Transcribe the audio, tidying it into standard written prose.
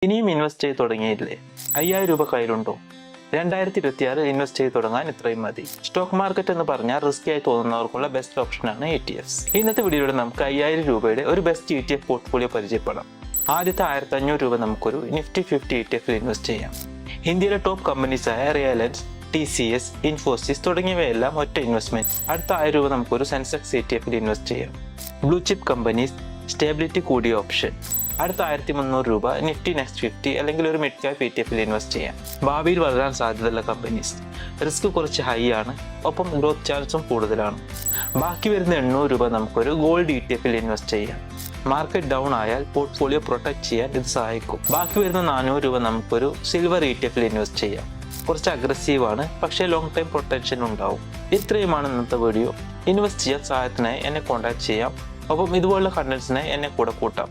ഇനിയും ഇൻവെസ്റ്റ് ചെയ്ത് തുടങ്ങിയില്ലേ? 5000 രൂപ കയ്യിലുണ്ടോ? 2026 ഇൻവെസ്റ്റ് ചെയ്ത് തുടങ്ങാൻ ഇത്രയും മതി. സ്റ്റോക്ക് മാർക്കറ്റ് എന്ന് പറഞ്ഞാൽ റിസ്കി ആയി തോന്നുന്നവർക്കുള്ള ബെസ്റ്റ് ഓപ്ഷനാണ് ETFs. ഇന്നത്തെ വീഡിയോയിൽ നമുക്ക് 5000 രൂപയുടെ ഒരു ബെസ്റ്റ് ETF പോർട്ട്ഫോളിയോ പരിചയപ്പെടാം. ആദ്യത്തെ 1500 രൂപ നമുക്കൊരു നിഫ്റ്റി 50 ETF ഇൻവെസ്റ്റ് ചെയ്യാം. ഇന്ത്യയിലെ ടോപ്പ് കമ്പനീസായ റിലയൻസ്, TCS, ഇൻഫോസിസ് തുടങ്ങിയവയെല്ലാം ഒറ്റ ഇൻവെസ്റ്റ്മെന്റ്. അടുത്ത 1000 രൂപ നമുക്കൊരു സെൻസെക്സ് ETF ഇൻവെസ്റ്റ് ചെയ്യാം. ബ്ലൂ ചിപ്പ് കമ്പനീസ്, സ്റ്റെബിലിറ്റി കൂടിയ ഓപ്ഷൻ. അടുത്ത 1300 രൂപ നിഫ്റ്റി നെക്സ്റ്റ് 50 അല്ലെങ്കിൽ ഒരു മിഡ് ക്യാപ് ETF ഇൻവെസ്റ്റ് ചെയ്യാം. ഭാവിയിൽ വളരാൻ സാധ്യതയുള്ള കമ്പനീസ്. റിസ്ക് കുറച്ച് ഹൈ ആണ്, ഒപ്പം ഗ്രോത്ത് ചാൻസും കൂടുതലാണ്. ബാക്കി വരുന്ന 800 രൂപ നമുക്കൊരു ഗോൾഡ് ETF ഇൻവെസ്റ്റ് ചെയ്യാം. മാർക്കറ്റ് ഡൗൺ ആയാൽ പോർട്ട്ഫോളിയോ പ്രൊട്ടക്ട് ചെയ്യാൻ ഇത് സഹായിക്കും. ബാക്കി വരുന്ന 400 രൂപ നമുക്കൊരു സിൽവർ ETF ഇൻവെസ്റ്റ് ചെയ്യാം. കുറച്ച് അഗ്രസീവ് ആണ്, പക്ഷേ ലോങ് ടൈം പ്രൊട്ടക്ഷൻ ഉണ്ടാവും. ഇത്രയുമാണ് ഇന്നത്തെ വീഡിയോ. ഇൻവെസ്റ്റ് ചെയ്യാൻ സഹായത്തിനായി എന്നെ കോൺടാക്ട് ചെയ്യാം. ഒപ്പം ഇതുപോലുള്ള കണ്ടന്റ്സിനായി എന്നെ കൂടെ കൂട്ടാം.